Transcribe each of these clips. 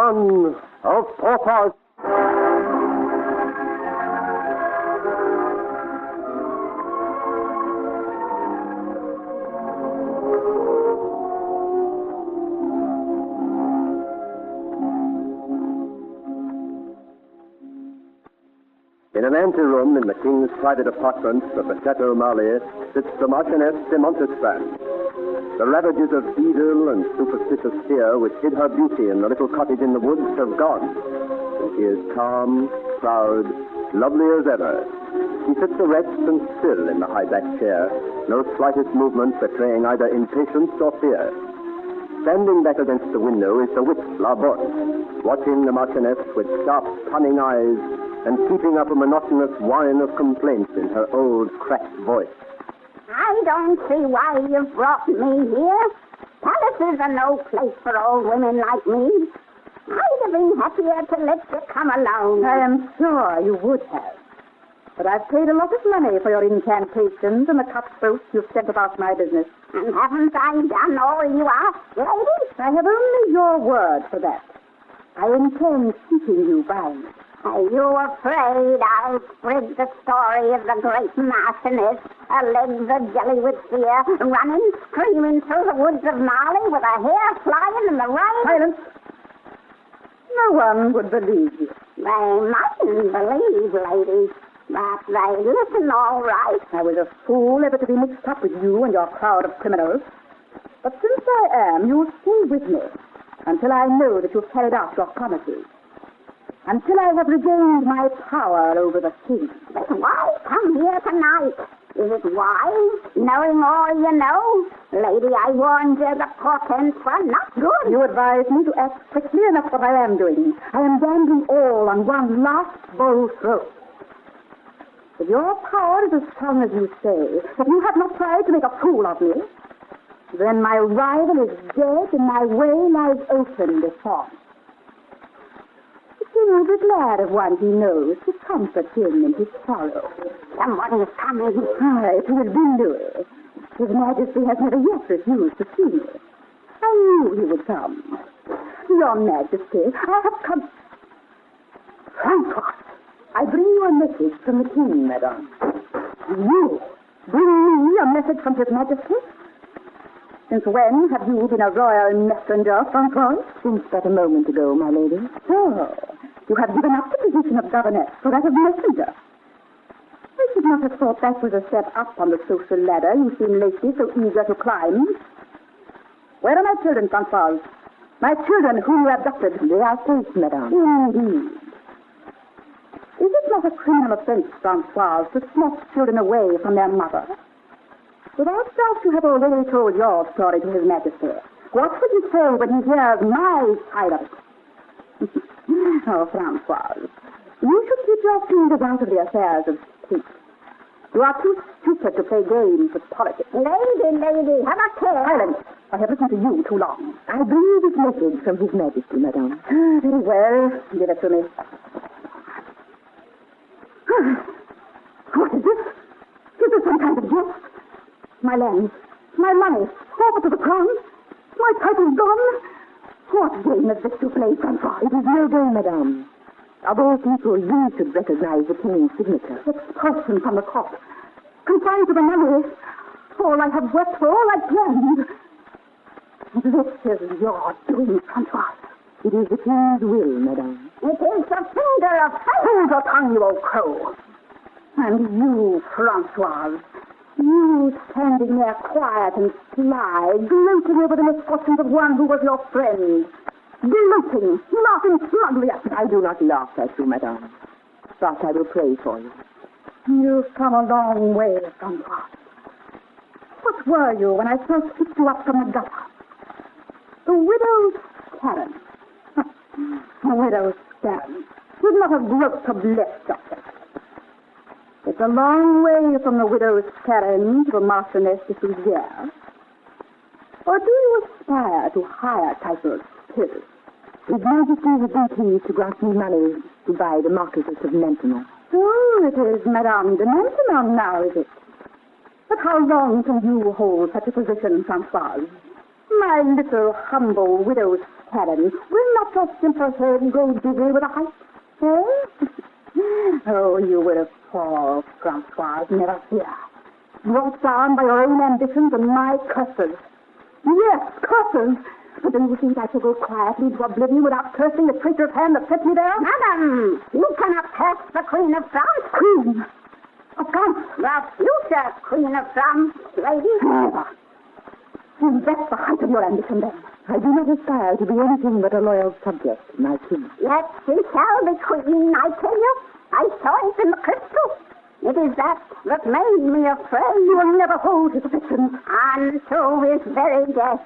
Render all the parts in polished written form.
son of Porthos. In an anteroom in the king's private apartments of the Chateau Marly sits the Marchioness de Montespan. The ravages of evil and superstitious fear which hid her beauty in the little cottage in the woods have gone. And she is calm, proud, lovely as ever. She sits erect and still in the high-backed chair, no slightest movement betraying either impatience or fear. Standing back against the window is the witch La Botte, watching the Marchioness with sharp, cunning eyes and keeping up a monotonous whine of complaints in her old, cracked voice. I don't see why you've brought me here. Palaces are no place for old women like me. I'd have been happier to let you come alone. I am sure you would have. But I've paid a lot of money for your incantations and the cutthroats you've sent about my business. And haven't I done all you asked, lady? I have only your word for that. I intend keeping you by me. Are you afraid I'll spread the story of the great Marchioness, her legs are jelly with fear, running, screaming through the woods of Marly with her hair flying in the rain? Silence! No one would believe you. They mustn't believe, lady, but they listen all right. I was a fool ever to be mixed up with you and your crowd of criminals. But since I am, you'll stay with me until I know that you've carried out your promises. Until I have regained my power over the king. But why come here tonight? Is it wise, knowing all you know? Lady, I warned you the portents were not good. You advised me to act quickly, and that's what I am doing. I am gambling all on one last bold throw. If your power is as strong as you say, if you have not tried to make a fool of me, then my rival is dead and my way lies open before me. He will be glad of one he knows to comfort him in his sorrow. Somebody is coming. It will be Louis. His Majesty has never yet refused to see me. I knew he would come. Your Majesty, I have come... Francois, I bring you a message from the king, madame. You bring me a message from his Majesty? Since when have you been a royal messenger, Francois? Since but a moment ago, my lady. So, you have given up the position of governess for that of messenger. I should not have thought that was a step up on the social ladder you seem lately so eager to climb. Where are my children, Francois? My children whom you abducted? They are safe, madame. Indeed. Is it not a criminal offense, Francois, to snatch children away from their mother? Without doubt, you have already told your story to His Majesty. What would he say when he hears my side of it? Oh, Francois, you should keep your fingers out of the affairs of state. You are too stupid to play games with politics. Lady, have a care. Silence. I have listened to you too long. I bring you this message from His Majesty, madame. Very well. Give it to me. What is this? Is this some kind of gift? My lands, my money, forfeit to the crown. My title's gone. What game is this you play, Francois? It is no game, madame. Of all people, you should recognize the king's signature. Expulsion from the court. Confined to the money. All I have worked for, all I planned. This is your doing, Francois. It is the king's will, madame. It is the finger of fate. Hold your tongue, you old crow. And you, Francois, you standing there quiet and sly, gloating over the misfortunes of one who was your friend. Gloating, laughing smugly at me. I do not laugh at you, madame. But I will pray for you. You've come a long way, Francois. What were you when I first picked you up from the gutter? The widow's Karen. The widow's Karen. You'd not have groped a blessed doctor. It's a long way from the widow's Karen to the Marchioness de Souzière. Or do you aspire to higher titles still? His Majesty is pleased to grant me money to buy the Marquisess of Maintenon. Oh, it is Madame de Maintenon now, is it? But how long can you hold such a position, Francoise? My little humble widow's Helen, will not your simple head go dizzy with a height? Eh? Oh, you will fall, Francois, never fear. Brought down by your own ambitions and my curses. Yes, curses! But do you think I shall go quietly to oblivion without cursing the traitorous hand that set me there? Madam, you cannot curse the Queen of France. Queen of France? The future Queen of France, lady. Never. That's the height of your ambition, then. I do not aspire to be anything but a loyal subject, my king. Yet she shall be queen, I tell you. I saw it in the crystal. It is that made me afraid. You will never hold his affections. Unto his very death.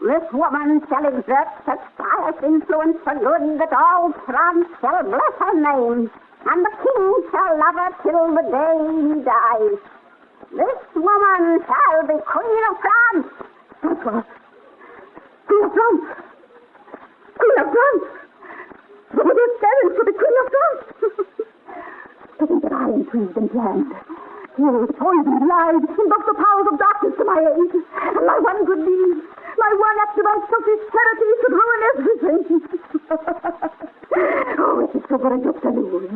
This woman shall exert such pious influence for good that all France shall bless her name, and the king shall love her till the day he dies. This woman shall be Queen of France. Francois. Queen of France. Queen of France. The widow parents for the Queen of France. To think that I intrigued and planned, killed, poisoned, lied, invoked the powers of darkness to my aid. And my one good deed, my one act of unselfish charity should ruin everything. Oh, it is so very good to lose.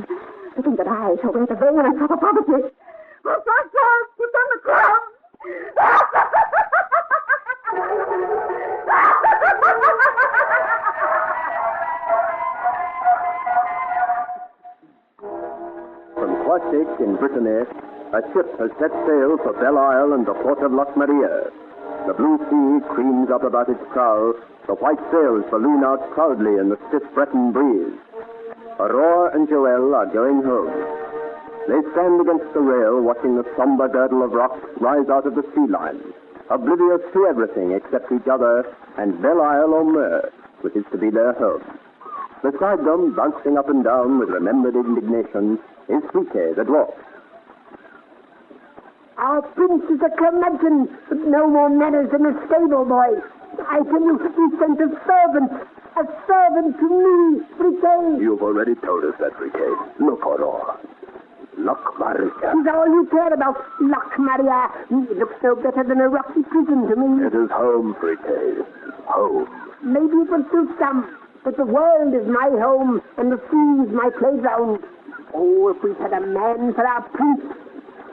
To think that I shall wear the veil and suffer poverty. Oh, Francois, put on the crown. From Croisic in Brittany, a ship has set sail for Belle Isle and the port of Loch Maria. The blue sea creams up about its prow, the white sails balloon out proudly in the stiff Breton breeze. Aurore and Joël are going home. They stand against the rail, watching the somber girdle of rocks rise out of the sea line, oblivious to everything except each other and Belle Isle or Mer, which is to be their home. Beside them, bouncing up and down with remembered indignation, is Friquet, the dwarf. Our prince is a curmudgeon, with no more manners than a stable boy. I tell you, he sent a servant to me, Friquet. You've already told us that, Friquet. Look, Aurore. Loch Maria. Is all you care about, Loch Maria? It looks no better than a rocky prison to me. It is home, Friquet. Home. Maybe it will suit some, but the world is my home, and the sea is my playground. Oh, if we had a man for our prince.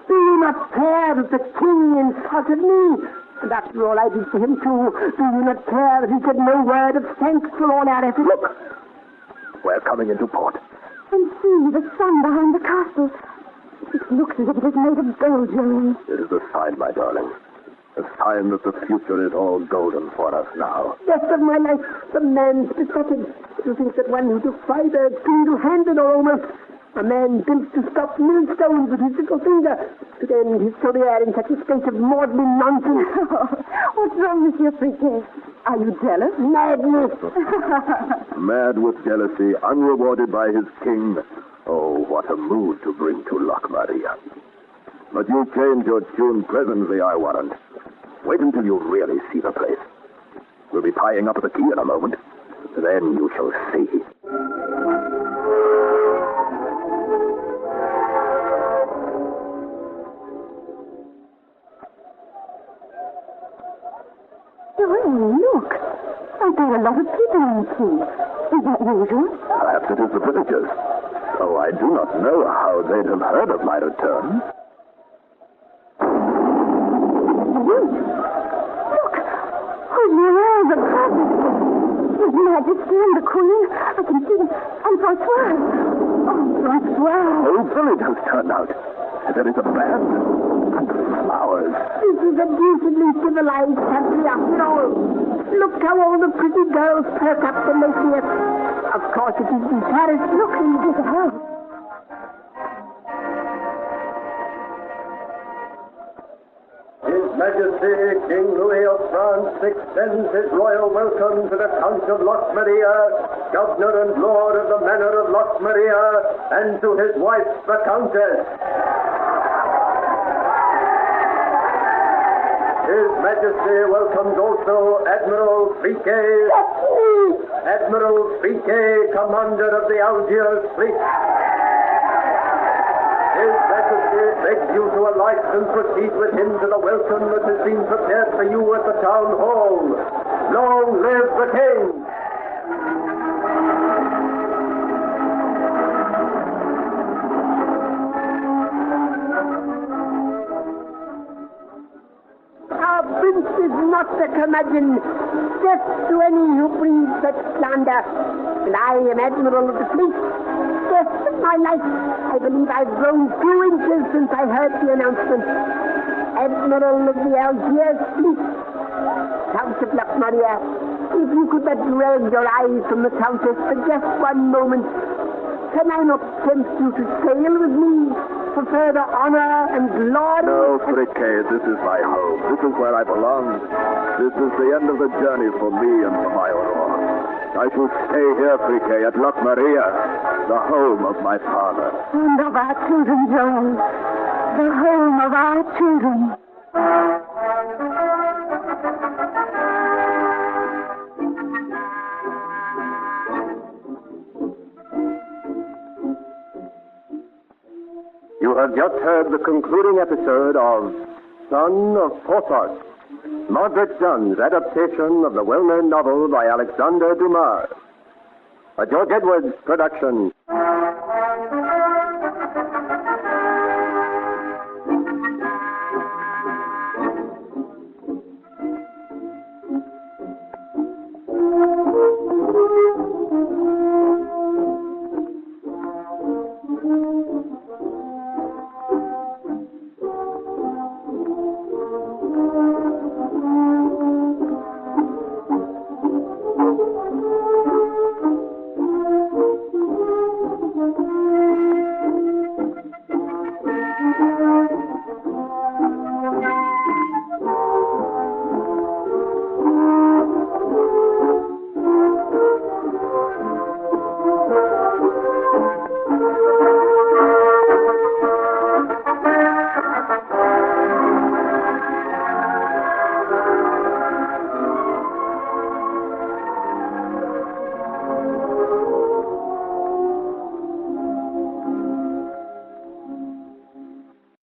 Do you not care that the king insulted me? And after all I did for him too, do you not care that he said no word of thanks for all our efforts? Look! We're coming into port. And see the sun behind the castle. It looks as if it is made of gold, Joey. It is a sign, my darling. A sign that the future is all golden for us now. Rest of my life, the man's pathetic. To think that one who defied a single-handed or almost a man built to stop millstones with his little finger could end his career in such a state of maudlin nonsense. What's wrong, Monsieur Friquet? Are you jealous? Madness! Mad with jealousy, unrewarded by his king. Oh, what a mood to bring to Loch Maria. But you'll change your tune presently, I warrant. Wait until you really see the place. We'll be tying up at the quay in a moment. Then you shall see. Oh, look. Aren't there a lot of people on the quay? Is that usual? Perhaps it is the villagers. Oh, I do not know how they'd have heard of my return. Look! Who's near the present? His Majesty and the Queen. I can see them. And Francois. Oh, Francois. The whole village has turned out. There is a band and flowers. This is a decently civilized country after all. Look how all the pretty girls perk up when they see us. Of course, it is in Paris. Look into the house. His Majesty King Louis of France extends his royal welcome to the Count of Loch Maria, Governor and Lord of the Manor of Loch Maria, and to his wife, the Countess. His Majesty welcomes also Admiral Friquet. Admiral Friquet, commander of the Algiers fleet. His Majesty begs you to alight and proceed with him to the welcome that has been prepared for you at the town hall. Long live the King! impostor curmudgeon. Death to any who breathes such slander. And I am Admiral of the Fleet. Death of my life. I believe I've grown 2 inches since I heard the announcement. Admiral of the Algiers Fleet. Count of Maria, if you could but drag your eyes from the Countess for just one moment, can I not tempt you to sail with me for further honor and glory? No, Friquet, this is my home. This is where I belong. This is the end of the journey for me and for my aurora. I shall stay here, Friquet, at Loch Maria, the home of my father. And of our children, Joel. The home of our children. You have just heard the concluding episode of Son of Porthos, Margaret Dunn's adaptation of the well-known novel by Alexander Dumas. A George Edwards production.